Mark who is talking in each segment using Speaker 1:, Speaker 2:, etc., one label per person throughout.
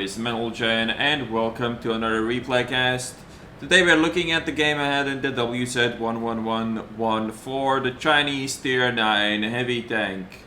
Speaker 1: is Metal Giant and welcome to another replay cast. Today we are looking at the game ahead in the WZ11114, the Chinese Tier 9 heavy tank.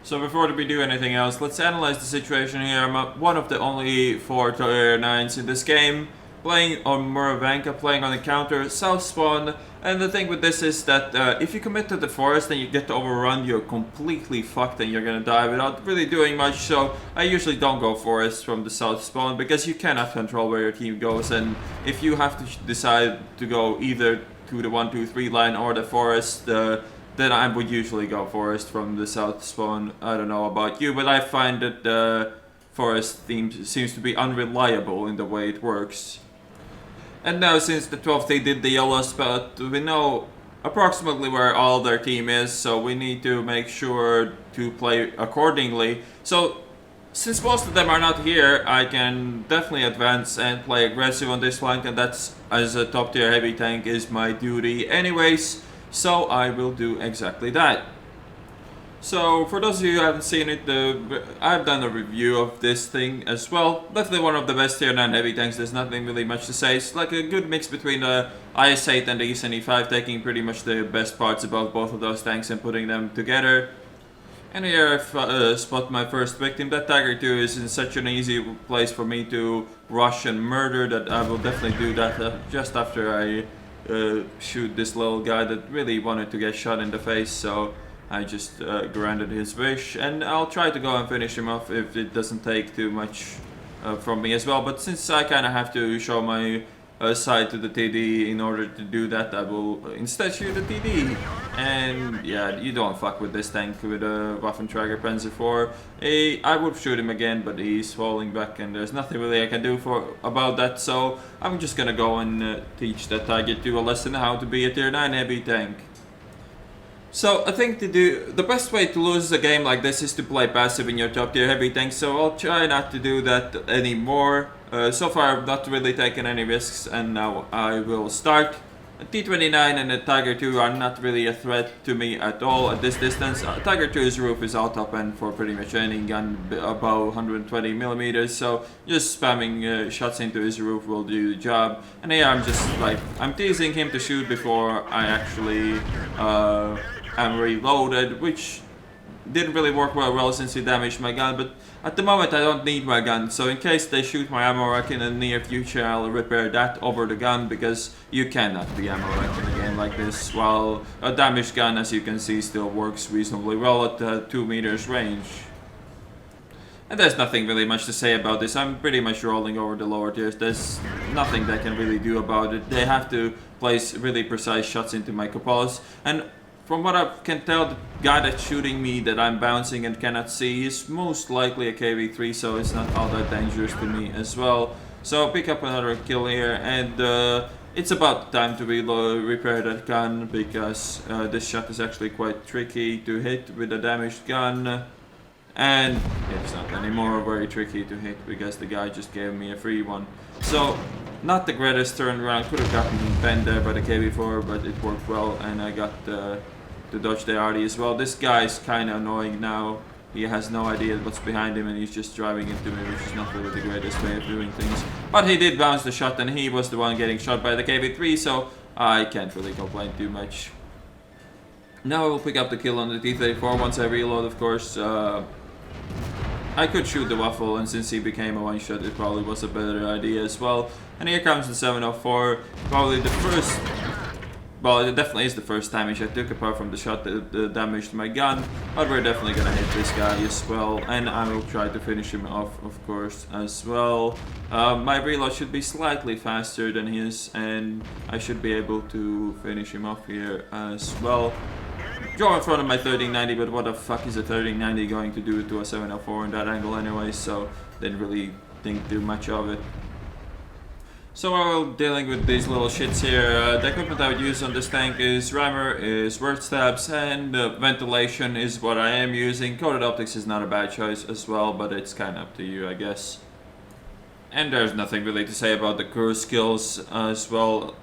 Speaker 1: So before we do anything else, let's analyze the situation here. I'm one of the only 4 Tier 9s in this game, playing on Muravanka, playing on the counter, South Spawn. And the thing with this is that if you commit to the forest and you get overrun, you're completely fucked and you're gonna die without really doing much. So I usually don't go forest from the South Spawn because you cannot control where your team goes. And if you have to decide to go either to the 1-2-3 line or the forest, then I would usually go forest from the South Spawn. I don't know about you, but I find that the forest theme seems to be unreliable in the way it works. And now since the 12th they did the yellow spot, we know approximately where all their team is, so we need to make sure to play accordingly. So since most of them are not here, I can definitely advance and play aggressive on this flank, and that's, as a top tier heavy tank, is my duty anyways, so I will do exactly that. So, for those of you who haven't seen it, I've done a review of this thing as well. Definitely one of the best tier 9 heavy tanks, there's nothing really much to say. It's like a good mix between the IS-8 and the ECEN E5, taking pretty much the best parts about both of those tanks and putting them together. And here I spot my first victim. That Tiger 2 is in such an easy place for me to rush and murder that I will definitely do that just after I shoot this little guy that really wanted to get shot in the face. So I just granted his wish, and I'll try to go and finish him off if it doesn't take too much from me as well. But since I kind of have to show my side to the TD in order to do that, I will instead shoot the TD. And yeah, you don't fuck with this tank with a Waffenträger Panzer IV. I would shoot him again, but he's falling back and there's nothing really I can do about that. So I'm just gonna go and teach that Tiger 2 a lesson how to be a tier 9 heavy tank. So I think the best way to lose a game like this is to play passive in your top tier heavy tank, so I'll try not to do that anymore. So far I've not really taken any risks, and now I will start. A T-29 and a Tiger 2 are not really a threat to me at all at this distance. Tiger 2's roof is all top end for pretty much any gun above 120 millimeters, so just spamming shots into his roof will do the job. And here I'm just like, I'm teasing him to shoot before I actually am reloaded, which didn't really work well since he damaged my gun, but at the moment I don't need my gun, so in case they shoot my ammo rack in the near future, I'll repair that over the gun, because you cannot be ammo rack in a game like this, while a damaged gun, as you can see, still works reasonably well at 2 meters range. And there's nothing really much to say about this. I'm pretty much rolling over the lower tiers. There's nothing they can really do about it. They have to place really precise shots into my cupolas, and from what I can tell, the guy that's shooting me that I'm bouncing and cannot see is most likely a KV-3, so it's not all that dangerous to me as well. So I'll pick up another kill here, and it's about time to repair that gun, because this shot is actually quite tricky to hit with a damaged gun. And it's not anymore very tricky to hit because the guy just gave me a free one. So, not the greatest turnaround. Could have gotten bent there by the KV-4, but it worked well, and I got to dodge the RD as well. This guy's kind of annoying now. He has no idea what's behind him and he's just driving into me, which is not really the greatest way of doing things. But he did bounce the shot, and he was the one getting shot by the KV-3, so I can't really complain too much. Now I will pick up the kill on the T-34 once I reload, of course. I could shoot the Waffle, and since he became a one-shot, it probably was a better idea as well. And here comes the 704, probably the first, well, it definitely is the first damage I took, apart from the shot that damaged my gun. But we're definitely gonna hit this guy as well, and I will try to finish him off, of course, as well. My reload should be slightly faster than his, and I should be able to finish him off here as well. Draw in front of my 1390, but what the fuck is a 1390 going to do to a 704 in that angle anyway, so didn't really think too much of it. So while dealing with these little shits here, the equipment I would use on this tank is rammer, is word stabs, and ventilation is what I am using. Coated optics is not a bad choice as well, but it's kind of up to you, I guess. And there's nothing really to say about the crew skills as well.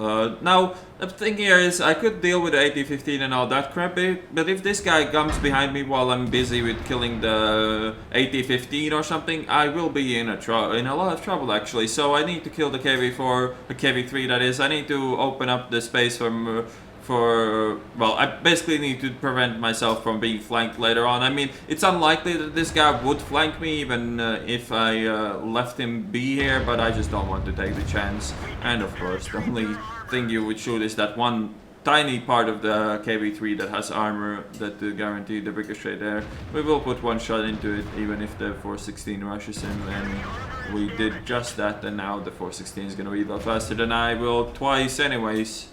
Speaker 1: Now, the thing here is I could deal with the AT-15 and all that crap, but if this guy comes behind me while I'm busy with killing the AT-15 or something, I will be in a lot of trouble actually. So I need to kill the KV-4, the KV-3 that is. I need to open up the space well, I basically need to prevent myself from being flanked later on. I mean, it's unlikely that this guy would flank me even if I left him be here, but I just don't want to take the chance. And of course, the only thing you would shoot is that one tiny part of the KV-3 that has armor that guarantee the ricochet there. We will put one shot into it even if the 416 rushes in, and we did just that, and now the 416 is gonna reload faster than I will twice anyways.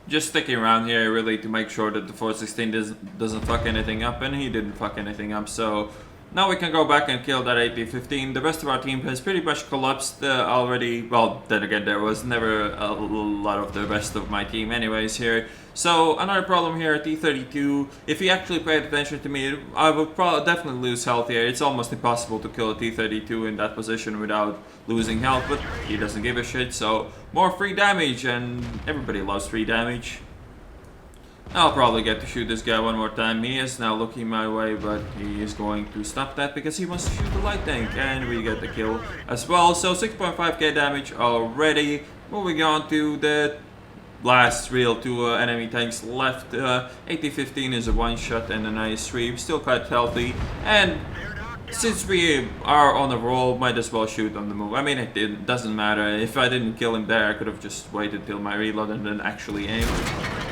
Speaker 1: Just sticking around here really to make sure that the 416 doesn't fuck anything up, and he didn't fuck anything up, so now we can go back and kill that AT-15. The rest of our team has pretty much collapsed already. Well, then again, there was never a lot of the rest of my team anyways here. So another problem here at T-32, if he actually paid attention to me, I would definitely lose health here. It's almost impossible to kill a T-32 in that position without losing health, but he doesn't give a shit, so more free damage, and everybody loves free damage. I'll probably get to shoot this guy one more time. He is now looking my way, but he is going to stop that because he wants to shoot the light tank, and we get the kill as well. So 6.5k damage already. Moving on to the last real two enemy tanks left. AT-15 is a one-shot and a nice sweep, still quite healthy, and since we are on a roll, might as well shoot on the move. I mean, it doesn't matter. If I didn't kill him there, I could have just waited till my reload and then actually aimed.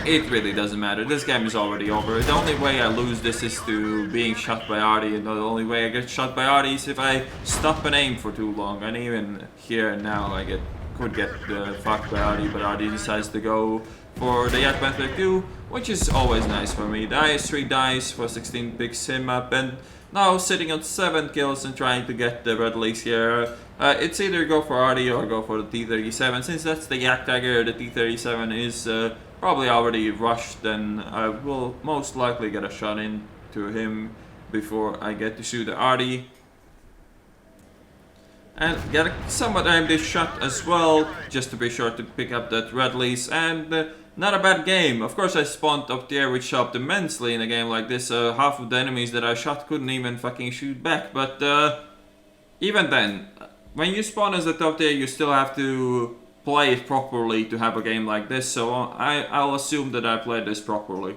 Speaker 1: It really doesn't matter. This game is already over. The only way I lose this is to being shot by Artie, and the only way I get shot by Artie is if I stop and aim for too long. And even here now, I could get fucked by Artie, but Artie decides to go for the Yak Panther 2, which is always nice for me. The IS-3 dies, 416 picks him up, and now sitting on 7 kills and trying to get the red leaks here. It's either go for Artie or go for the T-37. Since that's the Yak Dagger, the T-37 is probably already rushed, then I will most likely get a shot into him before I get to shoot the Artie. And get a somewhat aimed this shot as well, just to be sure to pick up that red lease, and not a bad game. Of course I spawned up there, which helped immensely in a game like this. Half of the enemies that I shot couldn't even fucking shoot back, but even then, when you spawn as the top tier, you still have to play it properly to have a game like this, so I'll assume that I played this properly.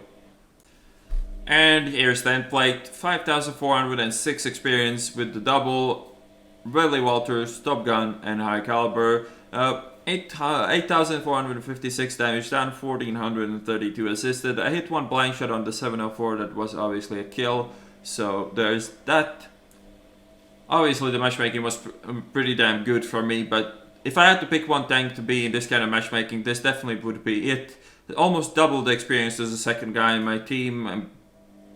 Speaker 1: And here's the end plate, 5,406 experience with the double, Bradley Walters, Top Gun, and High Caliber. 8,456 damage, down 1,432 assisted. I hit one blind shot on the 704, that was obviously a kill, so there's that. Obviously the matchmaking was pretty damn good for me, but if I had to pick one tank to be in this kind of matchmaking, this definitely would be it. Almost double the experience as the second guy in my team, and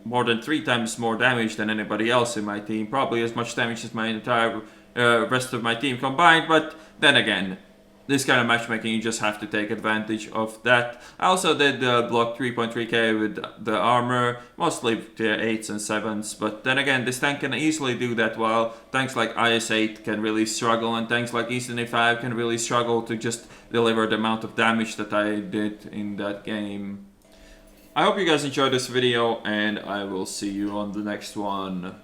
Speaker 1: more than 3 times more damage than anybody else in my team. Probably as much damage as my entire rest of my team combined, but then again, this kind of matchmaking, you just have to take advantage of that. I also did block 3.3k with the armor, mostly tier 8s and 7s, but then again, this tank can easily do that, while tanks like IS-8 can really struggle, and tanks like Eastern A5 can really struggle to just deliver the amount of damage that I did in that game. I hope you guys enjoyed this video, and I will see you on the next one.